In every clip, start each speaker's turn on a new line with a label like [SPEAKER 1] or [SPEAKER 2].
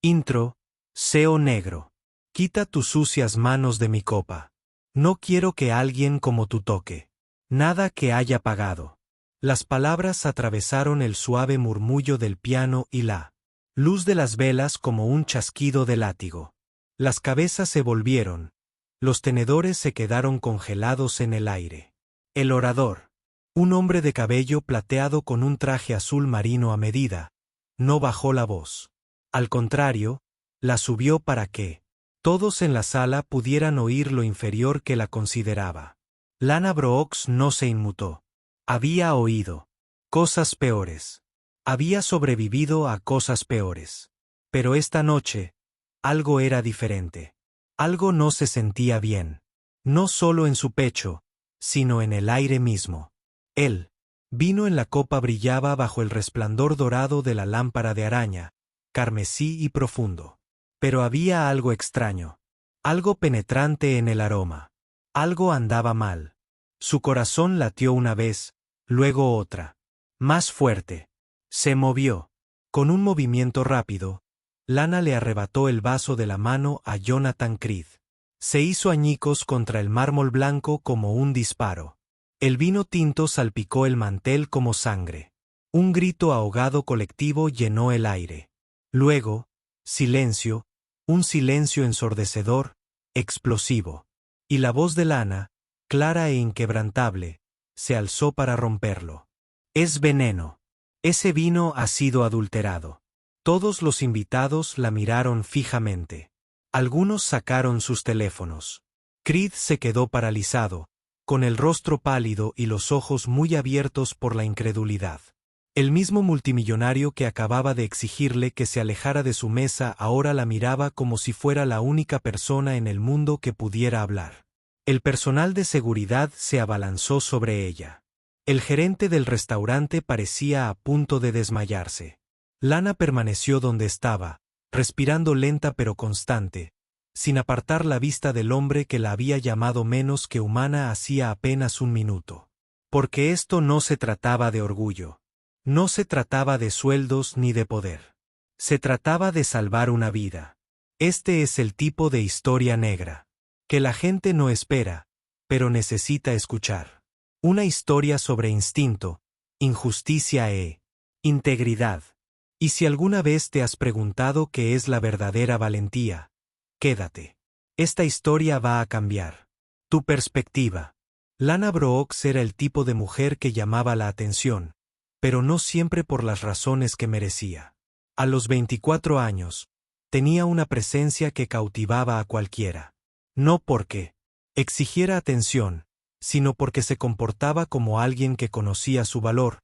[SPEAKER 1] Intro, Seo negro. Quita tus sucias manos de mi copa. No quiero que alguien como tú toque. Nada que haya pagado. Las palabras atravesaron el suave murmullo del piano y la luz de las velas como un chasquido de látigo. Las cabezas se volvieron. Los tenedores se quedaron congelados en el aire. El orador, un hombre de cabello plateado con un traje azul marino a medida, no bajó la voz. Al contrario, la subió para que todos en la sala pudieran oír lo inferior que la consideraba. Lana Brooks no se inmutó. Había oído cosas peores. Había sobrevivido a cosas peores. Pero esta noche, algo era diferente. Algo no se sentía bien. No solo en su pecho, sino en el aire mismo. El vino en la copa brillaba bajo el resplandor dorado de la lámpara de araña, carmesí y profundo. Pero había algo extraño. Algo penetrante en el aroma. Algo andaba mal. Su corazón latió una vez, luego otra. Más fuerte. Se movió. Con un movimiento rápido, Lana le arrebató el vaso de la mano a Jonathan Creed. Se hizo añicos contra el mármol blanco como un disparo. El vino tinto salpicó el mantel como sangre. Un grito ahogado colectivo llenó el aire. Luego, silencio, un silencio ensordecedor, explosivo. Y la voz de Lana, clara e inquebrantable, se alzó para romperlo. Es veneno. Ese vino ha sido adulterado. Todos los invitados la miraron fijamente. Algunos sacaron sus teléfonos. Creed se quedó paralizado, con el rostro pálido y los ojos muy abiertos por la incredulidad. El mismo multimillonario que acababa de exigirle que se alejara de su mesa ahora la miraba como si fuera la única persona en el mundo que pudiera hablar. El personal de seguridad se abalanzó sobre ella. El gerente del restaurante parecía a punto de desmayarse. Lana permaneció donde estaba, respirando lenta pero constante, sin apartar la vista del hombre que la había llamado menos que humana hacía apenas un minuto. Porque esto no se trataba de orgullo. No se trataba de sueldos ni de poder. Se trataba de salvar una vida. Este es el tipo de historia negra que la gente no espera, pero necesita escuchar. Una historia sobre instinto, injusticia e integridad. Y si alguna vez te has preguntado qué es la verdadera valentía, quédate. Esta historia va a cambiar tu perspectiva. Lana Brooks era el tipo de mujer que llamaba la atención, pero no siempre por las razones que merecía. A los 24 años, tenía una presencia que cautivaba a cualquiera. No porque exigiera atención, sino porque se comportaba como alguien que conocía su valor,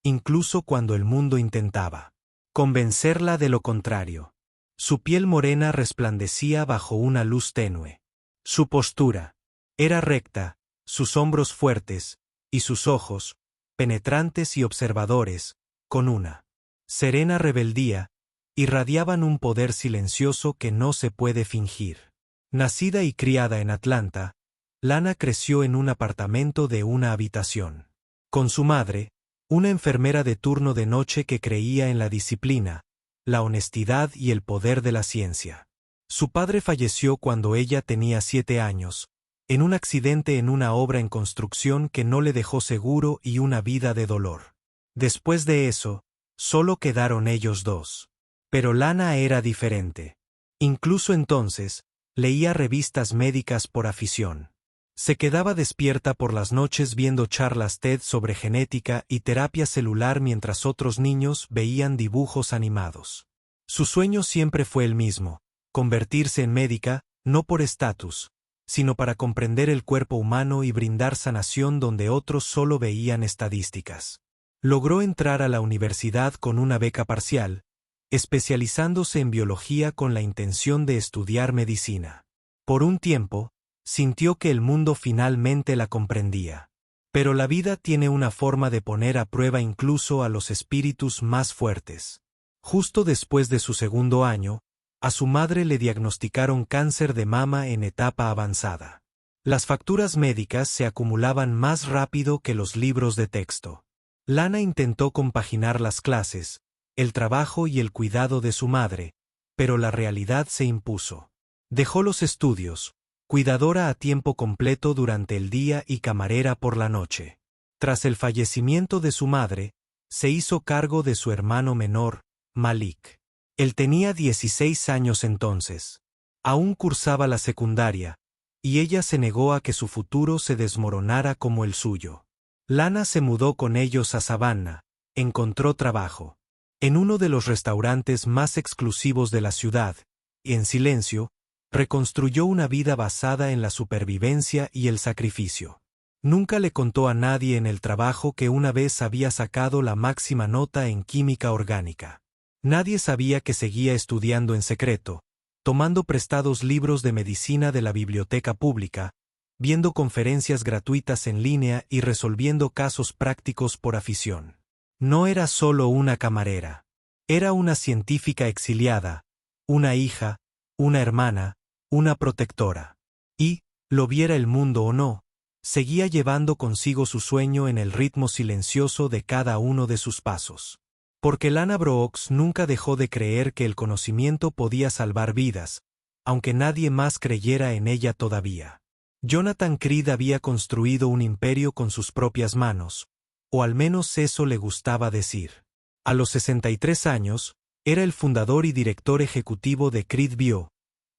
[SPEAKER 1] incluso cuando el mundo intentaba convencerla de lo contrario. Su piel morena resplandecía bajo una luz tenue. Su postura era recta, sus hombros fuertes, y sus ojos, penetrantes y observadores, con una serena rebeldía, irradiaban un poder silencioso que no se puede fingir. Nacida y criada en Atlanta, Lana creció en un apartamento de una habitación. Con su madre, una enfermera de turno de noche que creía en la disciplina, la honestidad y el poder de la ciencia. Su padre falleció cuando ella tenía 7 años, en un accidente en una obra en construcción que no le dejó seguro y una vida de dolor. Después de eso, solo quedaron ellos dos. Pero Lana era diferente. Incluso entonces, leía revistas médicas por afición. Se quedaba despierta por las noches viendo charlas TED sobre genética y terapia celular mientras otros niños veían dibujos animados. Su sueño siempre fue el mismo: convertirse en médica, no por estatus, sino para comprender el cuerpo humano y brindar sanación donde otros solo veían estadísticas. Logró entrar a la universidad con una beca parcial, especializándose en biología con la intención de estudiar medicina. Por un tiempo, sintió que el mundo finalmente la comprendía. Pero la vida tiene una forma de poner a prueba incluso a los espíritus más fuertes. Justo después de su segundo año, a su madre le diagnosticaron cáncer de mama en etapa avanzada. Las facturas médicas se acumulaban más rápido que los libros de texto. Lana intentó compaginar las clases, el trabajo y el cuidado de su madre, pero la realidad se impuso. Dejó los estudios, cuidadora a tiempo completo durante el día y camarera por la noche. Tras el fallecimiento de su madre, se hizo cargo de su hermano menor, Malik. Él tenía 16 años entonces. Aún cursaba la secundaria, y ella se negó a que su futuro se desmoronara como el suyo. Lana se mudó con ellos a Savannah, encontró trabajo en uno de los restaurantes más exclusivos de la ciudad, y en silencio, reconstruyó una vida basada en la supervivencia y el sacrificio. Nunca le contó a nadie en el trabajo que una vez había sacado la máxima nota en química orgánica. Nadie sabía que seguía estudiando en secreto, tomando prestados libros de medicina de la biblioteca pública, viendo conferencias gratuitas en línea y resolviendo casos prácticos por afición. No era solo una camarera. Era una científica exiliada, una hija, una hermana, una protectora. Y, lo viera el mundo o no, seguía llevando consigo su sueño en el ritmo silencioso de cada uno de sus pasos. Porque Lana Brooks nunca dejó de creer que el conocimiento podía salvar vidas, aunque nadie más creyera en ella todavía. Jonathan Creed había construido un imperio con sus propias manos, o al menos eso le gustaba decir. A los 63 años, era el fundador y director ejecutivo de Creed Bio,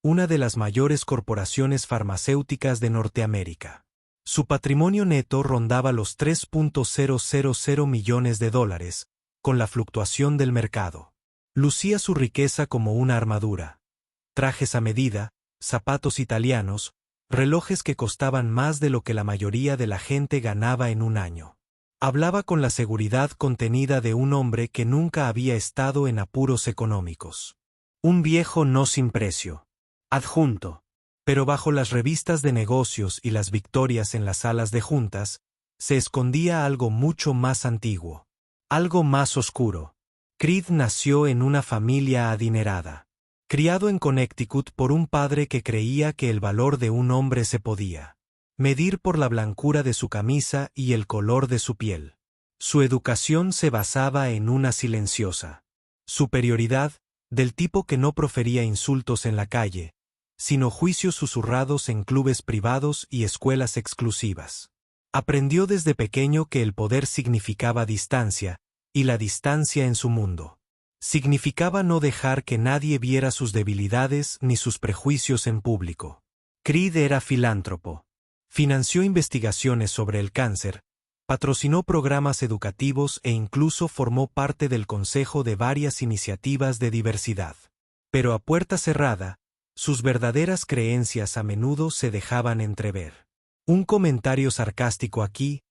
[SPEAKER 1] una de las mayores corporaciones farmacéuticas de Norteamérica. Su patrimonio neto rondaba los $3.000 millones, con la fluctuación del mercado. Lucía su riqueza como una armadura. Trajes a medida, zapatos italianos, relojes que costaban más de lo que la mayoría de la gente ganaba en un año. Hablaba con la seguridad contenida de un hombre que nunca había estado en apuros económicos. Un viejo no sin precio. Adjunto. Pero bajo las revistas de negocios y las victorias en las salas de juntas, se escondía algo mucho más antiguo. Algo más oscuro. Creed nació en una familia adinerada. Criado en Connecticut por un padre que creía que el valor de un hombre se podía medir por la blancura de su camisa y el color de su piel. Su educación se basaba en una silenciosa superioridad, del tipo que no profería insultos en la calle, sino juicios susurrados en clubes privados y escuelas exclusivas. Aprendió desde pequeño que el poder significaba distancia, y la distancia en su mundo significaba no dejar que nadie viera sus debilidades ni sus prejuicios en público. Creed era filántropo. Financió investigaciones sobre el cáncer, patrocinó programas educativos e incluso formó parte del consejo de varias iniciativas de diversidad. Pero a puerta cerrada, sus verdaderas creencias a menudo se dejaban entrever. Un comentario sarcástico aquí,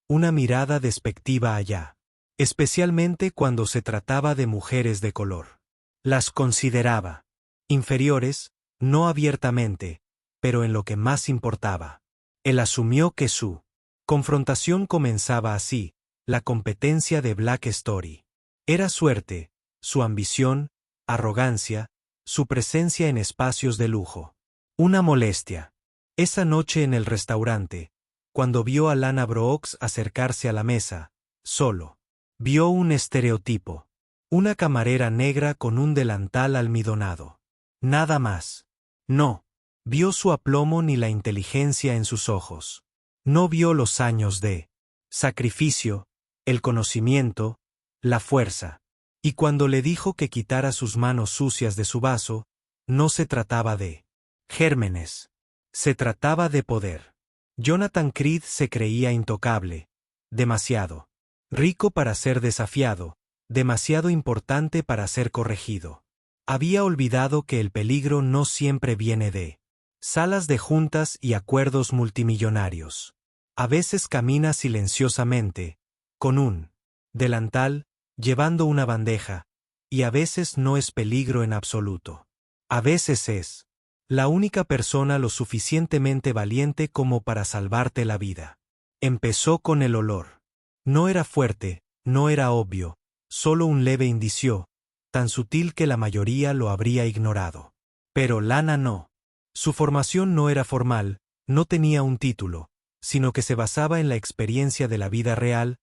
[SPEAKER 1] una mirada despectiva allá. Especialmente cuando se trataba de mujeres de color. Las consideraba inferiores, no abiertamente, pero en lo que más importaba. Él asumió que su confrontación comenzaba así, la competencia de Black Story. Era suerte, su ambición, arrogancia, su presencia en espacios de lujo. Una molestia. Esa noche en el restaurante, cuando vio a Lana Brooks acercarse a la mesa, solo, vio un estereotipo. Una camarera negra con un delantal almidonado. Nada más. No. Vio su aplomo ni la inteligencia en sus ojos. No vio los años de sacrificio, el conocimiento, la fuerza. Y cuando le dijo que quitara sus manos sucias de su vaso, no se trataba de gérmenes. Se trataba de poder. Jonathan Creed se creía intocable. Demasiado rico para ser desafiado, demasiado importante para ser corregido. Había olvidado que el peligro no siempre viene de salas de juntas y acuerdos multimillonarios. A veces camina silenciosamente, con un delantal, llevando una bandeja, y a veces no es peligro en absoluto. A veces es la única persona lo suficientemente valiente como para salvarte la vida. Empezó con el olor. No era fuerte, no era obvio, solo un leve indicio, tan sutil que la mayoría lo habría ignorado. Pero Lana no. Su formación no era formal, no tenía un título, sino que se basaba en la experiencia de la vida real,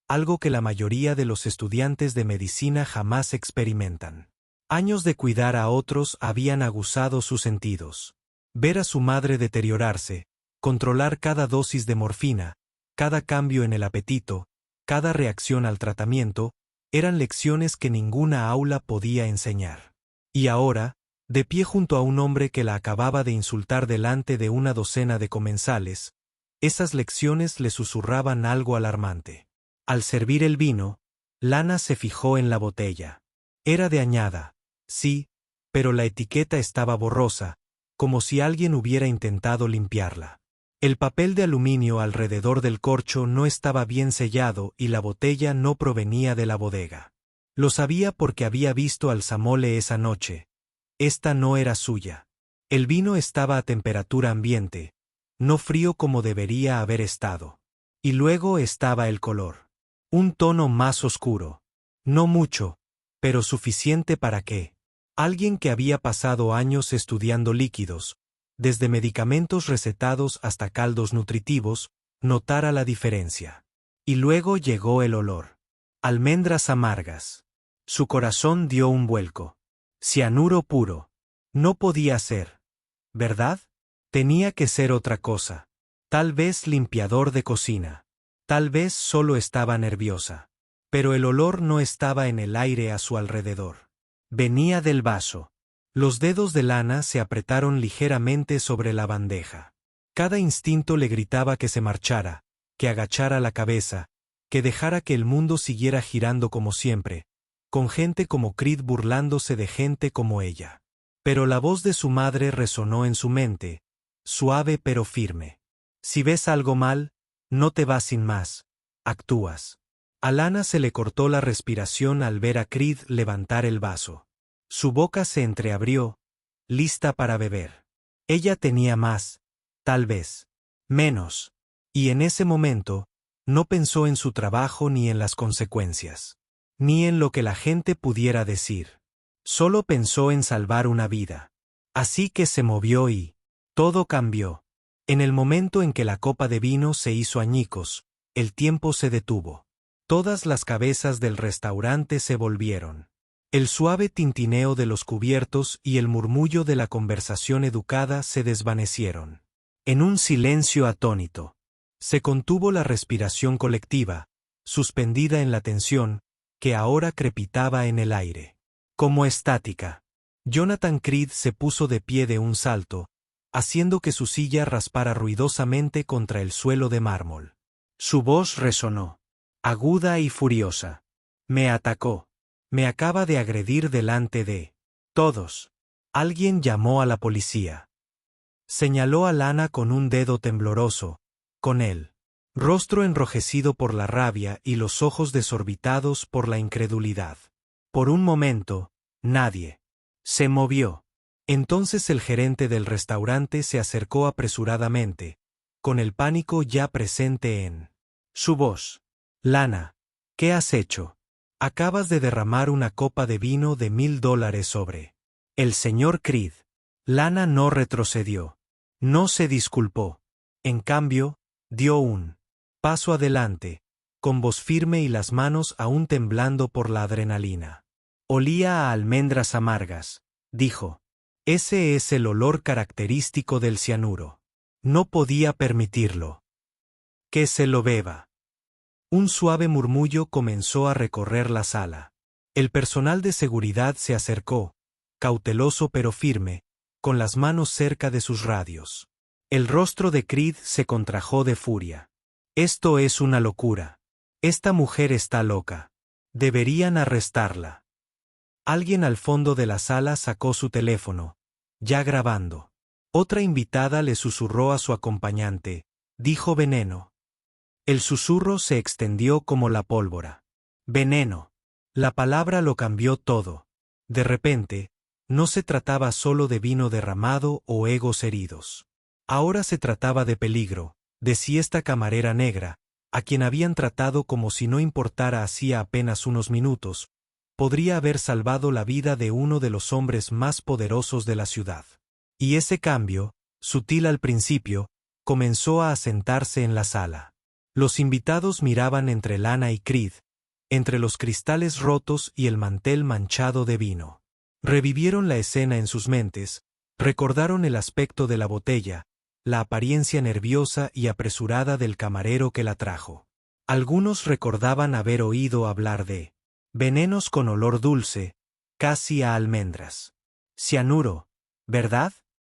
[SPEAKER 1] algo que la mayoría de los estudiantes de medicina jamás experimentan. Años de cuidar a otros habían aguzado sus sentidos. Ver a su madre deteriorarse, controlar cada dosis de morfina, cada cambio en el apetito, cada reacción al tratamiento, eran lecciones que ninguna aula podía enseñar. Y ahora, de pie junto a un hombre que la acababa de insultar delante de una docena de comensales, esas lecciones le susurraban algo alarmante. Al servir el vino, Lana se fijó en la botella. Era de añada, sí, pero la etiqueta estaba borrosa, como si alguien hubiera intentado limpiarla. El papel de aluminio alrededor del corcho no estaba bien sellado y la botella no provenía de la bodega. Lo sabía porque había visto al Samole esa noche. Esta no era suya. El vino estaba a temperatura ambiente, no frío como debería haber estado. Y luego estaba el color. Un tono más oscuro. No mucho, pero suficiente para que alguien que había pasado años estudiando líquidos, desde medicamentos recetados hasta caldos nutritivos, notara la diferencia. Y luego llegó el olor. Almendras amargas. Su corazón dio un vuelco. Cianuro puro. No podía ser. ¿Verdad? Tenía que ser otra cosa. Tal vez limpiador de cocina. Tal vez solo estaba nerviosa. Pero el olor no estaba en el aire a su alrededor. Venía del vaso. Los dedos de Lana se apretaron ligeramente sobre la bandeja. Cada instinto le gritaba que se marchara, que agachara la cabeza, que dejara que el mundo siguiera girando como siempre, con gente como Creed burlándose de gente como ella. Pero la voz de su madre resonó en su mente, suave pero firme. Si ves algo mal, no te vas sin más, actúas. A Lana se le cortó la respiración al ver a Creed levantar el vaso. Su boca se entreabrió, lista para beber. Ella tenía más, tal vez, menos, y en ese momento, no pensó en su trabajo ni en las consecuencias, ni en lo que la gente pudiera decir. Solo pensó en salvar una vida. Así que se movió y todo cambió. En el momento en que la copa de vino se hizo añicos, el tiempo se detuvo. Todas las cabezas del restaurante se volvieron. El suave tintineo de los cubiertos y el murmullo de la conversación educada se desvanecieron. En un silencio atónito. Se contuvo la respiración colectiva, suspendida en la tensión, que ahora crepitaba en el aire. Como estática. Jonathan Creed se puso de pie de un salto, haciendo que su silla raspara ruidosamente contra el suelo de mármol. Su voz resonó, aguda y furiosa. Me atacó. Me acaba de agredir delante de todos. Alguien llamó a la policía. Señaló a Lana con un dedo tembloroso, con el rostro enrojecido por la rabia y los ojos desorbitados por la incredulidad. Por un momento, nadie se movió. Entonces el gerente del restaurante se acercó apresuradamente, con el pánico ya presente en su voz. Lana, ¿qué has hecho? Acabas de derramar una copa de vino de $1000 sobre el señor Creed. Lana no retrocedió. No se disculpó. En cambio, dio un paso adelante, con voz firme y las manos aún temblando por la adrenalina. Olía a almendras amargas, dijo. Ese es el olor característico del cianuro. No podía permitirlo. Que se lo beba. Un suave murmullo comenzó a recorrer la sala. El personal de seguridad se acercó, cauteloso pero firme, con las manos cerca de sus radios. El rostro de Creed se contrajo de furia. Esto es una locura. Esta mujer está loca. Deberían arrestarla. Alguien al fondo de la sala sacó su teléfono, ya grabando. Otra invitada le susurró a su acompañante, dijo veneno. El susurro se extendió como la pólvora. Veneno. La palabra lo cambió todo. De repente, no se trataba solo de vino derramado o egos heridos. Ahora se trataba de peligro, decía esta camarera negra, a quien habían tratado como si no importara hacía apenas unos minutos, podría haber salvado la vida de uno de los hombres más poderosos de la ciudad. Y ese cambio, sutil al principio, comenzó a asentarse en la sala. Los invitados miraban entre Lana y Creed, entre los cristales rotos y el mantel manchado de vino. Revivieron la escena en sus mentes, recordaron el aspecto de la botella, la apariencia nerviosa y apresurada del camarero que la trajo. Algunos recordaban haber oído hablar de venenos con olor dulce, casi a almendras. Cianuro, ¿verdad?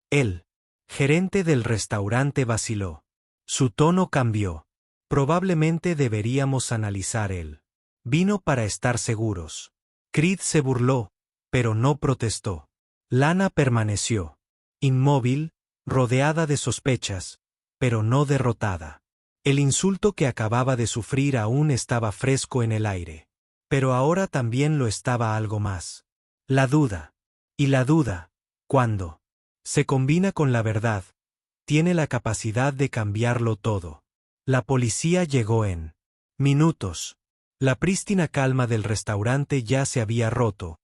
[SPEAKER 1] El gerente del restaurante vaciló. Su tono cambió. Probablemente deberíamos analizar el vino para estar seguros. Creed se burló, pero no protestó. Lana permaneció inmóvil, rodeada de sospechas, pero no derrotada. El insulto que acababa de sufrir aún estaba fresco en el aire. Pero ahora también lo estaba algo más. La duda. Y la duda, cuando se combina con la verdad, tiene la capacidad de cambiarlo todo. La policía llegó en minutos. La prístina calma del restaurante ya se había roto,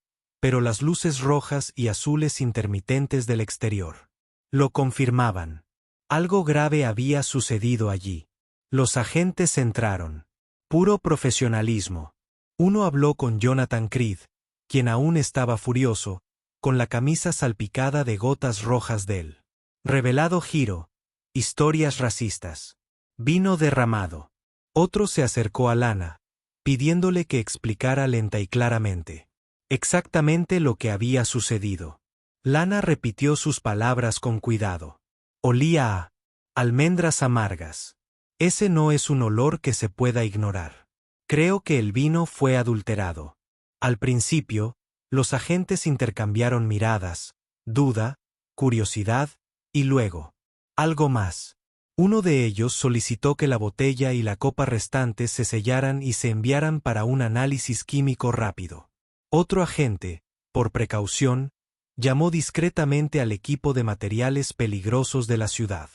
[SPEAKER 1] pero las luces rojas y azules intermitentes del exterior lo confirmaban. Algo grave había sucedido allí. Los agentes entraron. Puro profesionalismo. Uno habló con Jonathan Creed, quien aún estaba furioso, con la camisa salpicada de gotas rojas del revelado giro, historias racistas. Vino derramado. Otro se acercó a Lana, pidiéndole que explicara lenta y claramente exactamente lo que había sucedido. Lana repitió sus palabras con cuidado. Olía a almendras amargas. Ese no es un olor que se pueda ignorar. Creo que el vino fue adulterado. Al principio, los agentes intercambiaron miradas, duda, curiosidad, y luego algo más. Uno de ellos solicitó que la botella y la copa restantes se sellaran y se enviaran para un análisis químico rápido. Otro agente, por precaución, llamó discretamente al equipo de materiales peligrosos de la ciudad.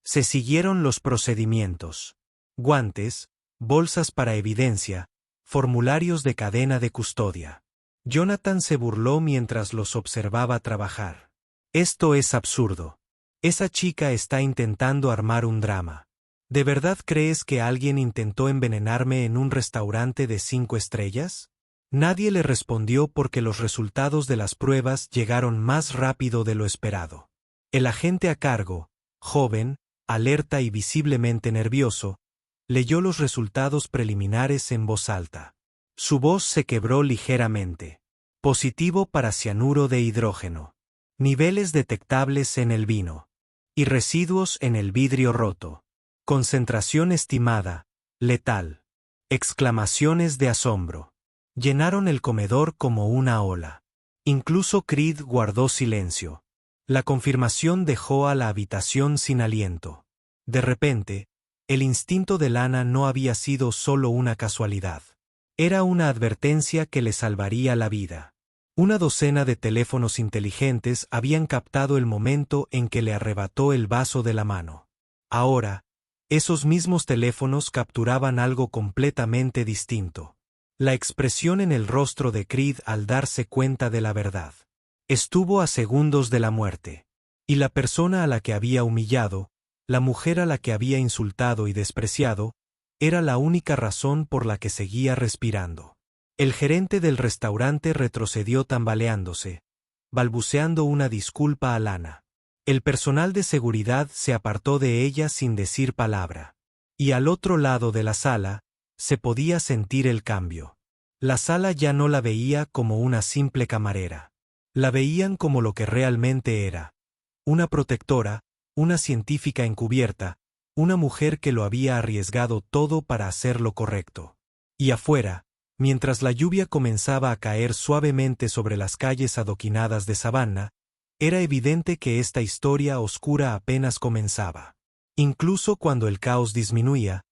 [SPEAKER 1] Se siguieron los procedimientos. Guantes, bolsas para evidencia, formularios de cadena de custodia. Jonathan se burló mientras los observaba trabajar. Esto es absurdo. Esa chica está intentando armar un drama. ¿De verdad crees que alguien intentó envenenarme en un restaurante de 5 estrellas? Nadie le respondió porque los resultados de las pruebas llegaron más rápido de lo esperado. El agente a cargo, joven, alerta y visiblemente nervioso, leyó los resultados preliminares en voz alta. Su voz se quebró ligeramente. Positivo para cianuro de hidrógeno. Niveles detectables en el vino. Y residuos en el vidrio roto. Concentración estimada, letal. Exclamaciones de asombro. Llenaron el comedor como una ola. Incluso Creed guardó silencio. La confirmación dejó a la habitación sin aliento. De repente, el instinto de Lana no había sido solo una casualidad. Era una advertencia que le salvaría la vida. Una docena de teléfonos inteligentes habían captado el momento en que le arrebató el vaso de la mano. Ahora, esos mismos teléfonos capturaban algo completamente distinto. La expresión en el rostro de Creed al darse cuenta de la verdad. Estuvo a segundos de la muerte. Y la persona a la que había humillado, la mujer a la que había insultado y despreciado, era la única razón por la que seguía respirando. El gerente del restaurante retrocedió tambaleándose, balbuceando una disculpa a Lana. El personal de seguridad se apartó de ella sin decir palabra. Y al otro lado de la sala, se podía sentir el cambio. La sala ya no la veía como una simple camarera. La veían como lo que realmente era. Una protectora, una científica encubierta, una mujer que lo había arriesgado todo para hacer lo correcto. Y afuera, mientras la lluvia comenzaba a caer suavemente sobre las calles adoquinadas de Savannah, era evidente que esta historia oscura apenas comenzaba. Incluso cuando el caos disminuía,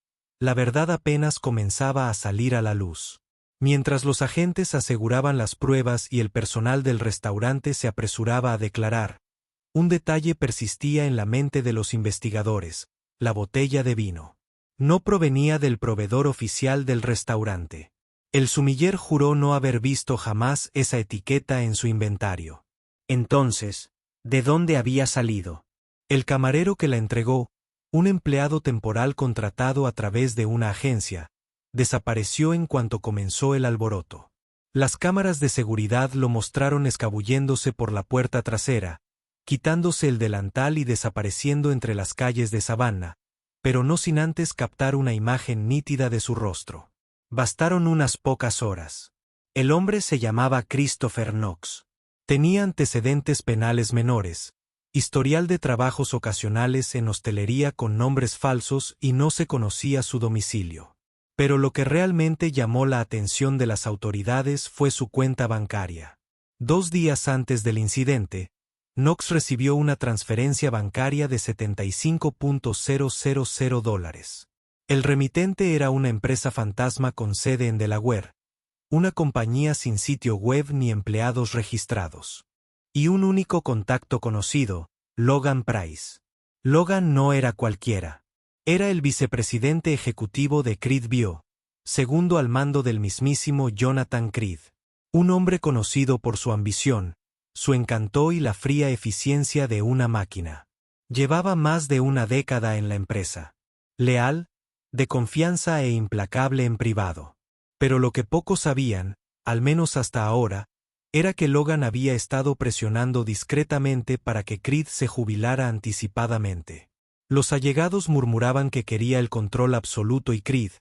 [SPEAKER 1] la verdad apenas comenzaba a salir a la luz. Mientras los agentes aseguraban las pruebas y el personal del restaurante se apresuraba a declarar, un detalle persistía en la mente de los investigadores: la botella de vino. No provenía del proveedor oficial del restaurante. El sumiller juró no haber visto jamás esa etiqueta en su inventario. Entonces, ¿de dónde había salido? El camarero que la entregó, un empleado temporal contratado a través de una agencia, desapareció en cuanto comenzó el alboroto. Las cámaras de seguridad lo mostraron escabulléndose por la puerta trasera, quitándose el delantal y desapareciendo entre las calles de Savannah, pero no sin antes captar una imagen nítida de su rostro. Bastaron unas pocas horas. El hombre se llamaba Christopher Knox. Tenía antecedentes penales menores, historial de trabajos ocasionales en hostelería con nombres falsos y no se conocía su domicilio. Pero lo que realmente llamó la atención de las autoridades fue su cuenta bancaria. 2 días antes del incidente, Knox recibió una transferencia bancaria de $75,000. El remitente era una empresa fantasma con sede en Delaware, una compañía sin sitio web ni empleados registrados. Y un único contacto conocido, Logan Price. Logan no era cualquiera. Era el vicepresidente ejecutivo de Creed Bio, segundo al mando del mismísimo Jonathan Creed. Un hombre conocido por su ambición, su encanto y la fría eficiencia de una máquina. Llevaba más de una década en la empresa. Leal, de confianza e implacable en privado. Pero lo que pocos sabían, al menos hasta ahora, era que Logan había estado presionando discretamente para que Creed se jubilara anticipadamente. Los allegados murmuraban que quería el control absoluto y Creed,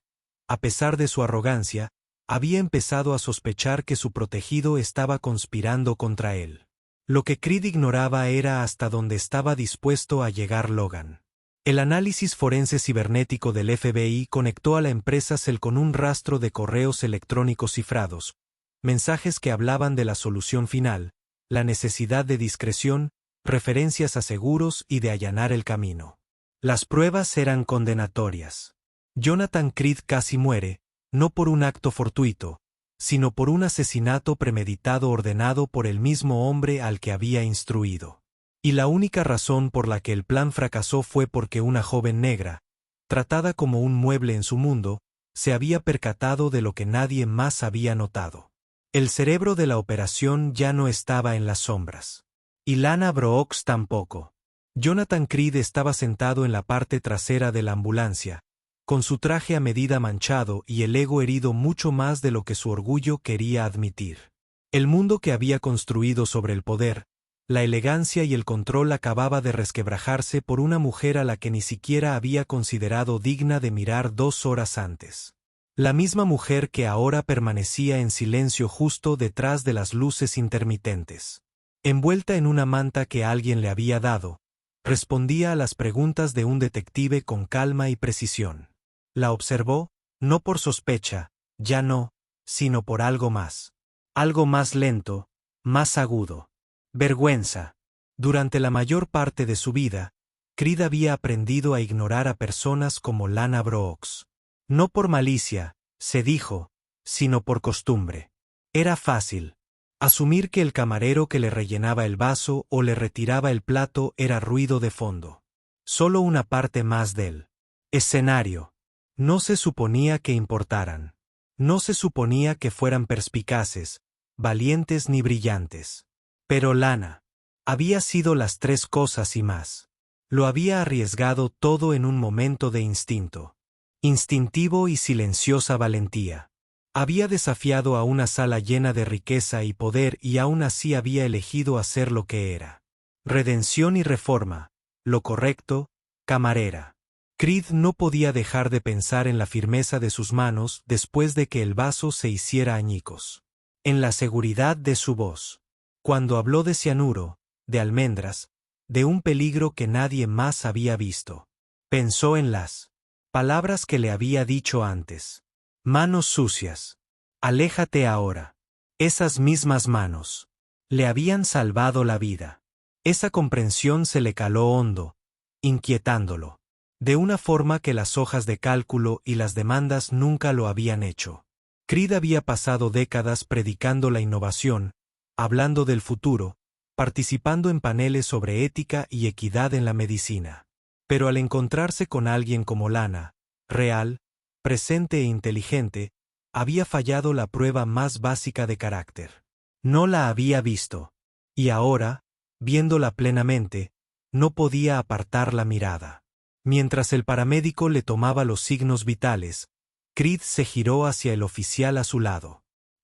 [SPEAKER 1] a pesar de su arrogancia, había empezado a sospechar que su protegido estaba conspirando contra él. Lo que Creed ignoraba era hasta dónde estaba dispuesto a llegar Logan. El análisis forense cibernético del FBI conectó a la empresa Cell con un rastro de correos electrónicos cifrados, mensajes que hablaban de la solución final, la necesidad de discreción, referencias a seguros y de allanar el camino. Las pruebas eran condenatorias. Jonathan Creed casi muere, no por un acto fortuito, sino por un asesinato premeditado ordenado por el mismo hombre al que había instruido. Y la única razón por la que el plan fracasó fue porque una joven negra, tratada como un mueble en su mundo, se había percatado de lo que nadie más había notado. El cerebro de la operación ya no estaba en las sombras. Y Lana Brooks tampoco. Jonathan Creed estaba sentado en la parte trasera de la ambulancia, con su traje a medida manchado y el ego herido mucho más de lo que su orgullo quería admitir. El mundo que había construido sobre el poder, la elegancia y el control acababa de resquebrajarse por una mujer a la que ni siquiera había considerado digna de mirar 2 horas antes. La misma mujer que ahora permanecía en silencio justo detrás de las luces intermitentes. Envuelta en una manta que alguien le había dado, respondía a las preguntas de un detective con calma y precisión. La observó, no por sospecha, ya no, sino por algo más. Algo más lento, más agudo. Vergüenza. Durante la mayor parte de su vida, Creed había aprendido a ignorar a personas como Lana Brooks. No por malicia, se dijo, sino por costumbre. Era fácil. Asumir que el camarero que le rellenaba el vaso o le retiraba el plato era ruido de fondo. Solo una parte más del escenario. No se suponía que importaran. No se suponía que fueran perspicaces, valientes ni brillantes. Pero Lana había sido las 3 cosas y más. Lo había arriesgado todo en un momento de instinto. Instintivo y silenciosa valentía. Había desafiado a una sala llena de riqueza y poder y aún así había elegido hacer lo que era. Redención y reforma, lo correcto, camarera. Creed no podía dejar de pensar en la firmeza de sus manos después de que el vaso se hiciera añicos. En la seguridad de su voz. Cuando habló de cianuro, de almendras, de un peligro que nadie más había visto. Pensó en las palabras que le había dicho antes. Manos sucias. Aléjate ahora. Esas mismas manos le habían salvado la vida. Esa comprensión se le caló hondo, inquietándolo, de una forma que las hojas de cálculo y las demandas nunca lo habían hecho. Creed había pasado décadas predicando la innovación, hablando del futuro, participando en paneles sobre ética y equidad en la medicina. Pero al encontrarse con alguien como Lana, real, presente e inteligente, había fallado la prueba más básica de carácter. No la había visto. Y ahora, viéndola plenamente, no podía apartar la mirada. Mientras el paramédico le tomaba los signos vitales, Creed se giró hacia el oficial a su lado.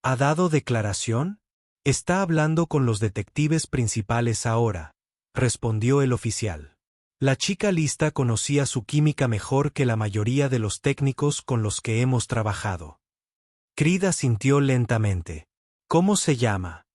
[SPEAKER 1] ¿Ha dado declaración? Está hablando con los detectives principales ahora, respondió el oficial. La chica lista conocía su química mejor que la mayoría de los técnicos con los que hemos trabajado. Creed asintió lentamente. ¿Cómo se llama?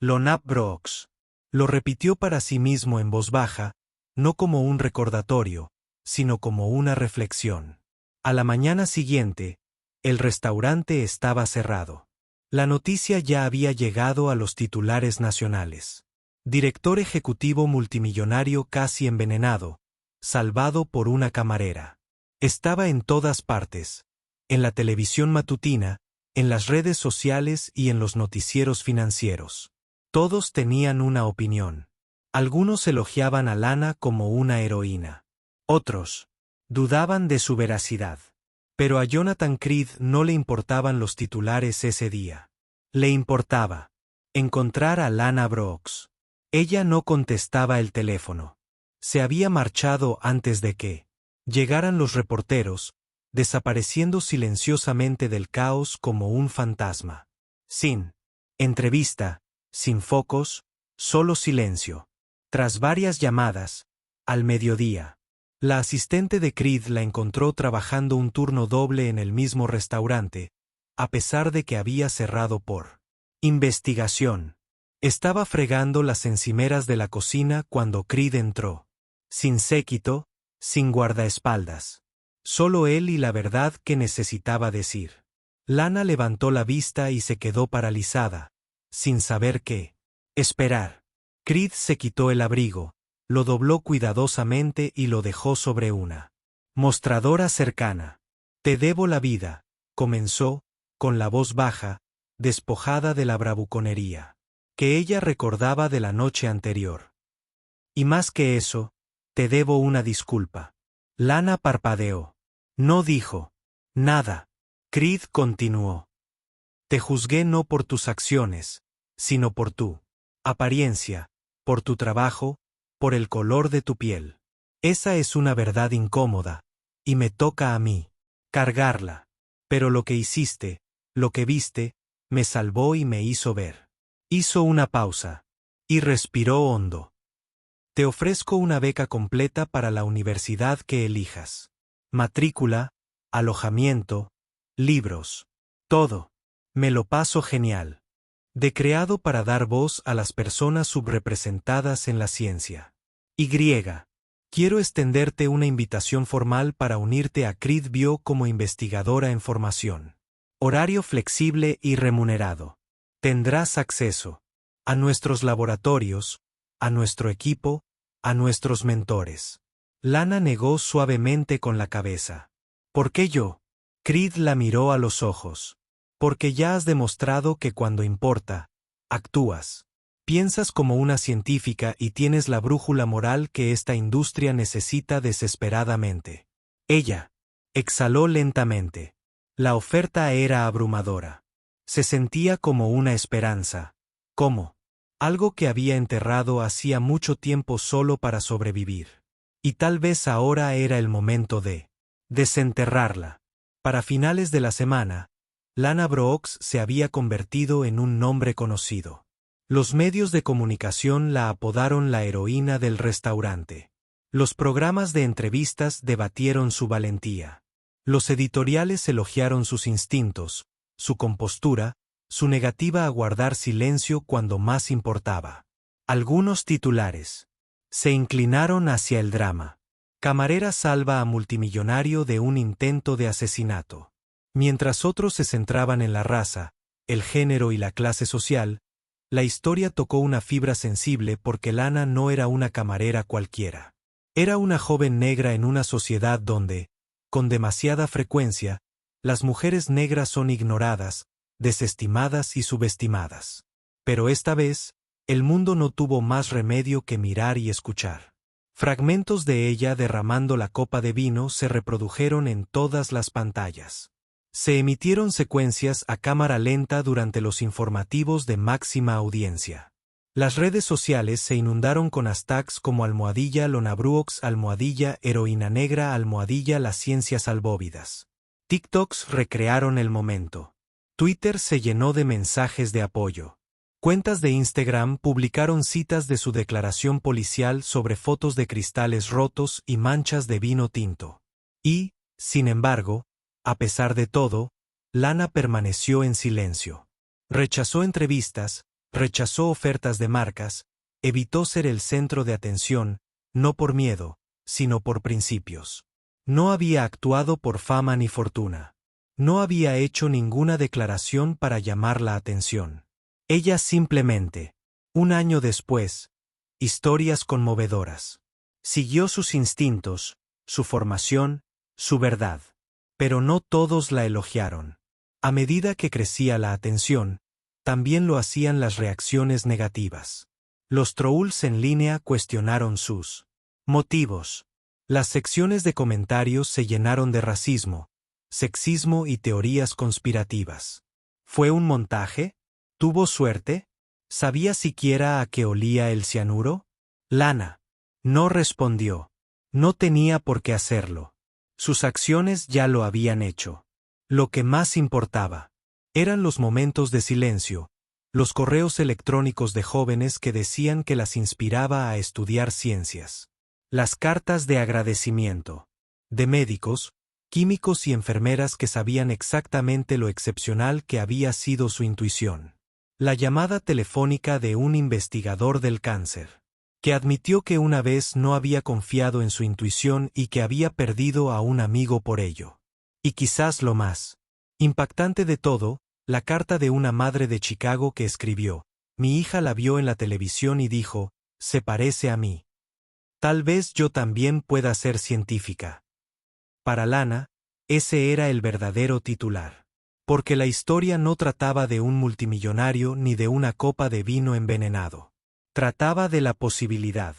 [SPEAKER 1] Lana Brooks. Lo repitió para sí mismo en voz baja, no como un recordatorio, sino como una reflexión. A la mañana siguiente, el restaurante estaba cerrado. La noticia ya había llegado a los titulares nacionales. Director ejecutivo multimillonario casi envenenado, salvado por una camarera. Estaba en todas partes, en la televisión matutina, en las redes sociales y en los noticieros financieros. Todos tenían una opinión. Algunos elogiaban a Lana como una heroína. Otros dudaban de su veracidad. Pero a Jonathan Creed no le importaban los titulares ese día. Le importaba encontrar a Lana Brooks. Ella no contestaba el teléfono. Se había marchado antes de que llegaran los reporteros, desapareciendo silenciosamente del caos como un fantasma. Sin entrevista, sin focos, solo silencio. Tras varias llamadas, al mediodía, la asistente de Creed la encontró trabajando un turno doble en el mismo restaurante, a pesar de que había cerrado por investigación. Estaba fregando las encimeras de la cocina cuando Creed entró. Sin séquito, sin guardaespaldas. Solo él y la verdad que necesitaba decir. Lana levantó la vista y se quedó paralizada, sin saber qué esperar. Creed se quitó el abrigo, lo dobló cuidadosamente y lo dejó sobre una mostradora cercana. Te debo la vida, comenzó, con la voz baja, despojada de la bravuconería que ella recordaba de la noche anterior. Y más que eso, te debo una disculpa. Lana parpadeó. No dijo nada. Creed continuó. Te juzgué no por tus acciones, sino por tu apariencia, por tu trabajo, por el color de tu piel. Esa es una verdad incómoda, y me toca a mí cargarla. Pero lo que hiciste, lo que viste, me salvó y me hizo ver. Hizo una pausa, y respiró hondo. Te ofrezco una beca completa para la universidad que elijas. Matrícula, alojamiento, libros, todo. Me lo paso genial. De creado para dar voz a las personas subrepresentadas en la ciencia. Y. Quiero extenderte una invitación formal para unirte a Creed Bio como investigadora en formación. Horario flexible y remunerado. Tendrás acceso a nuestros laboratorios, a nuestro equipo, a nuestros mentores. Lana negó suavemente con la cabeza. ¿Por qué yo? Creed la miró a los ojos. Porque ya has demostrado que cuando importa, actúas. Piensas como una científica y tienes la brújula moral que esta industria necesita desesperadamente. Ella exhaló lentamente. La oferta era abrumadora. Se sentía como una esperanza, como algo que había enterrado hacía mucho tiempo solo para sobrevivir. Y tal vez ahora era el momento de desenterrarla. Para finales de la semana, Lana Brooks se había convertido en un nombre conocido. Los medios de comunicación la apodaron la heroína del restaurante. Los programas de entrevistas debatieron su valentía. Los editoriales elogiaron sus instintos, su compostura, su negativa a guardar silencio cuando más importaba. Algunos titulares se inclinaron hacia el drama. Camarera salva a multimillonario de un intento de asesinato. Mientras otros se centraban en la raza, el género y la clase social, la historia tocó una fibra sensible porque Lana no era una camarera cualquiera. Era una joven negra en una sociedad donde, con demasiada frecuencia, las mujeres negras son ignoradas, desestimadas y subestimadas. Pero esta vez, el mundo no tuvo más remedio que mirar y escuchar. Fragmentos de ella derramando la copa de vino se reprodujeron en todas las pantallas. Se emitieron secuencias a cámara lenta durante los informativos de máxima audiencia. Las redes sociales se inundaron con hashtags como #Lana Brooks, #Heroína Negra, #La Ciencia Salvóvidas. TikToks recrearon el momento. Twitter se llenó de mensajes de apoyo. Cuentas de Instagram publicaron citas de su declaración policial sobre fotos de cristales rotos y manchas de vino tinto. Y, sin embargo, a pesar de todo, Lana permaneció en silencio. Rechazó entrevistas, rechazó ofertas de marcas, evitó ser el centro de atención, no por miedo, sino por principios. No había actuado por fama ni fortuna. No había hecho ninguna declaración para llamar la atención. Ella simplemente, un año después, historias conmovedoras. Siguió sus instintos, su formación, su verdad. Pero no todos la elogiaron. A medida que crecía la atención, también lo hacían las reacciones negativas. Los trolls en línea cuestionaron sus motivos. Las secciones de comentarios se llenaron de racismo, sexismo y teorías conspirativas. ¿Fue un montaje? ¿Tuvo suerte? ¿Sabía siquiera a qué olía el cianuro? Lana no respondió. No tenía por qué hacerlo. Sus acciones ya lo habían hecho. Lo que más importaba eran los momentos de silencio, los correos electrónicos de jóvenes que decían que las inspiraba a estudiar ciencias, las cartas de agradecimiento, de médicos, químicos y enfermeras que sabían exactamente lo excepcional que había sido su intuición. La llamada telefónica de un investigador del cáncer, que admitió que una vez no había confiado en su intuición y que había perdido a un amigo por ello. Y quizás lo más impactante de todo, la carta de una madre de Chicago que escribió: mi hija la vio en la televisión y dijo, se parece a mí. Tal vez yo también pueda ser científica. Para Lana, ese era el verdadero titular. Porque la historia no trataba de un multimillonario ni de una copa de vino envenenado. Trataba de la posibilidad.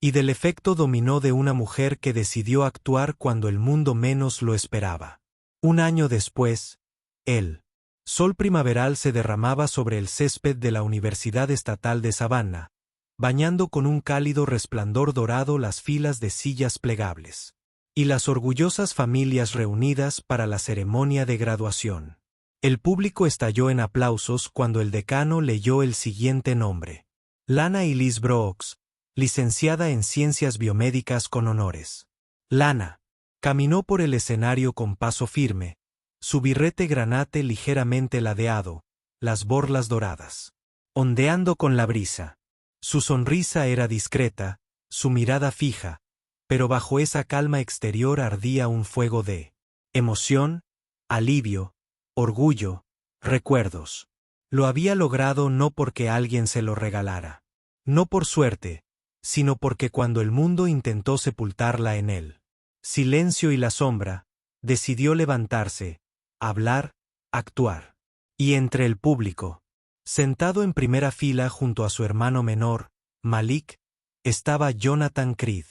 [SPEAKER 1] Y del efecto dominó de una mujer que decidió actuar cuando el mundo menos lo esperaba. Un año después, el sol primaveral se derramaba sobre el césped de la Universidad Estatal de Savannah, bañando con un cálido resplandor dorado las filas de sillas plegables. Y las orgullosas familias reunidas para la ceremonia de graduación. El público estalló en aplausos cuando el decano leyó el siguiente nombre: Lana Elise Brooks, licenciada en Ciencias Biomédicas con honores. Lana caminó por el escenario con paso firme, su birrete granate ligeramente ladeado, las borlas doradas ondeando con la brisa. Su sonrisa era discreta, su mirada fija, pero bajo esa calma exterior ardía un fuego de emoción, alivio, orgullo, recuerdos. Lo había logrado no porque alguien se lo regalara, no por suerte, sino porque cuando el mundo intentó sepultarla en el silencio y la sombra, decidió levantarse, hablar, actuar. Y entre el público, sentado en primera fila junto a su hermano menor, Malik, estaba Jonathan Creed.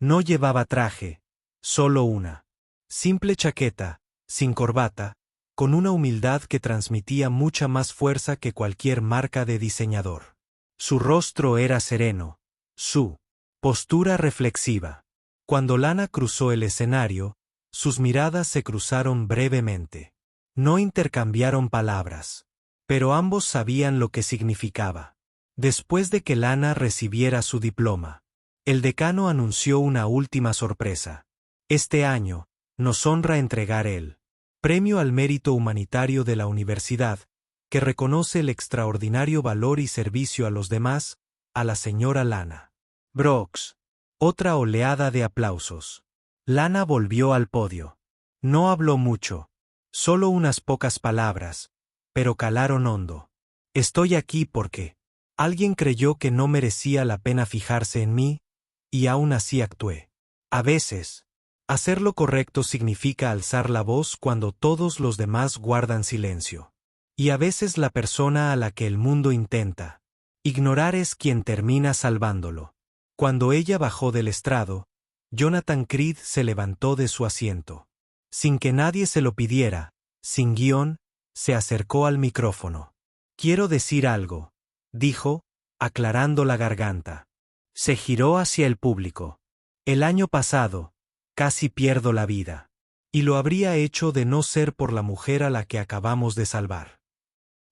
[SPEAKER 1] No llevaba traje, solo una simple chaqueta, sin corbata, con una humildad que transmitía mucha más fuerza que cualquier marca de diseñador. Su rostro era sereno, su postura reflexiva. Cuando Lana cruzó el escenario, sus miradas se cruzaron brevemente. No intercambiaron palabras, pero ambos sabían lo que significaba. Después de que Lana recibiera su diploma, el decano anunció una última sorpresa. Este año, nos honra entregar el Premio al Mérito Humanitario de la Universidad, que reconoce el extraordinario valor y servicio a los demás, a la señora Lana Brooks. Otra oleada de aplausos. Lana volvió al podio. No habló mucho, solo unas pocas palabras, pero calaron hondo. Estoy aquí porque alguien creyó que no merecía la pena fijarse en mí, y aún así actué. A veces, hacer lo correcto significa alzar la voz cuando todos los demás guardan silencio. Y a veces la persona a la que el mundo intenta ignorar es quien termina salvándolo. Cuando ella bajó del estrado, Jonathan Creed se levantó de su asiento. Sin que nadie se lo pidiera, sin guión, se acercó al micrófono. Quiero decir algo, dijo, aclarando la garganta. Se giró hacia el público. El año pasado, casi pierdo la vida. Y lo habría hecho de no ser por la mujer a la que acabamos de salvar.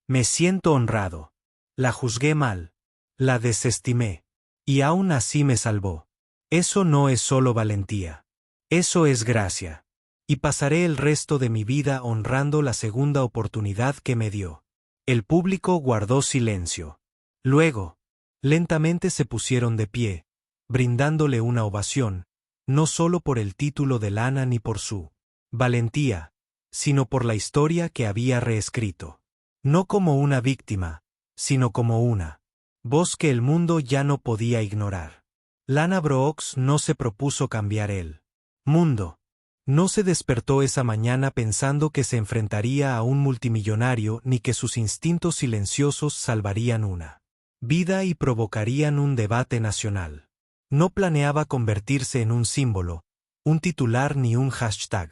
[SPEAKER 1] Me siento honrado. La juzgué mal. La desestimé. Y aún así me salvó. Eso no es solo valentía. Eso es gracia. Y pasaré el resto de mi vida honrando la segunda oportunidad que me dio. El público guardó silencio. Luego, lentamente se pusieron de pie, brindándole una ovación, no solo por el título de Lana ni por su valentía, sino por la historia que había reescrito. No como una víctima, sino como una voz que el mundo ya no podía ignorar. Lana Brooks no se propuso cambiar el mundo. No se despertó esa mañana pensando que se enfrentaría a un multimillonario ni que sus instintos silenciosos salvarían una vida y provocarían un debate nacional. No planeaba convertirse en un símbolo, un titular ni un hashtag.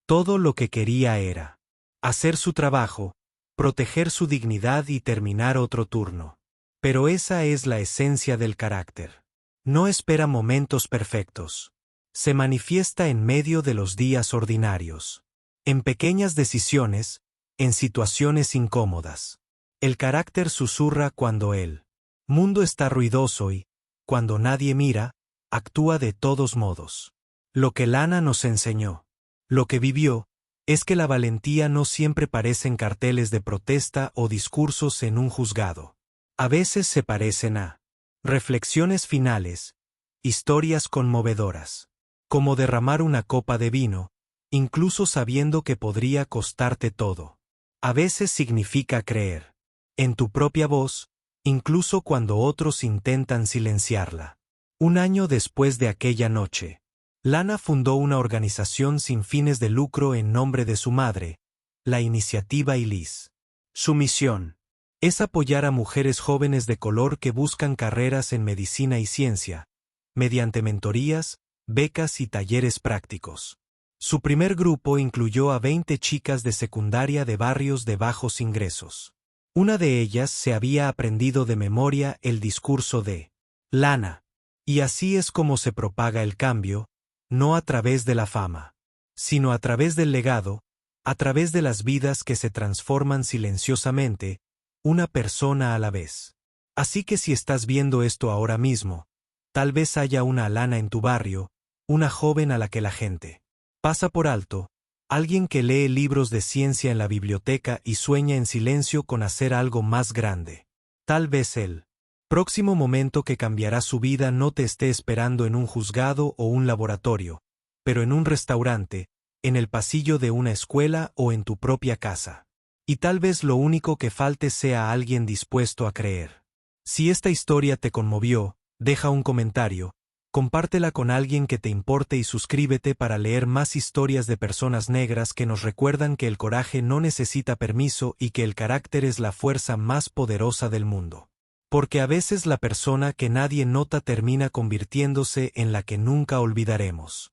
[SPEAKER 1] Todo lo que quería era hacer su trabajo, proteger su dignidad y terminar otro turno. Pero esa es la esencia del carácter. No espera momentos perfectos. Se manifiesta en medio de los días ordinarios. En pequeñas decisiones, en situaciones incómodas. El carácter susurra cuando el mundo está ruidoso y, cuando nadie mira, actúa de todos modos. Lo que Lana nos enseñó, lo que vivió, es que la valentía no siempre parece en carteles de protesta o discursos en un juzgado. A veces se parecen a reflexiones finales, historias conmovedoras, como derramar una copa de vino, incluso sabiendo que podría costarte todo. A veces significa creer en tu propia voz, incluso cuando otros intentan silenciarla. Un año después de aquella noche, Lana fundó una organización sin fines de lucro en nombre de su madre, la Iniciativa ILIS. Su misión es apoyar a mujeres jóvenes de color que buscan carreras en medicina y ciencia, mediante mentorías, becas y talleres prácticos. Su primer grupo incluyó a 20 chicas de secundaria de barrios de bajos ingresos. Una de ellas se había aprendido de memoria el discurso de Lana. Y así es como se propaga el cambio, no a través de la fama, sino a través del legado, a través de las vidas que se transforman silenciosamente, una persona a la vez. Así que si estás viendo esto ahora mismo, tal vez haya una Lana en tu barrio, una joven a la que la gente pasa por alto, alguien que lee libros de ciencia en la biblioteca y sueña en silencio con hacer algo más grande. Tal vez el próximo momento que cambiará su vida no te esté esperando en un juzgado o un laboratorio, pero en un restaurante, en el pasillo de una escuela o en tu propia casa. Y tal vez lo único que falte sea alguien dispuesto a creer. Si esta historia te conmovió, deja un comentario, compártela con alguien que te importe y suscríbete para leer más historias de personas negras que nos recuerdan que el coraje no necesita permiso y que el carácter es la fuerza más poderosa del mundo. Porque a veces la persona que nadie nota termina convirtiéndose en la que nunca olvidaremos.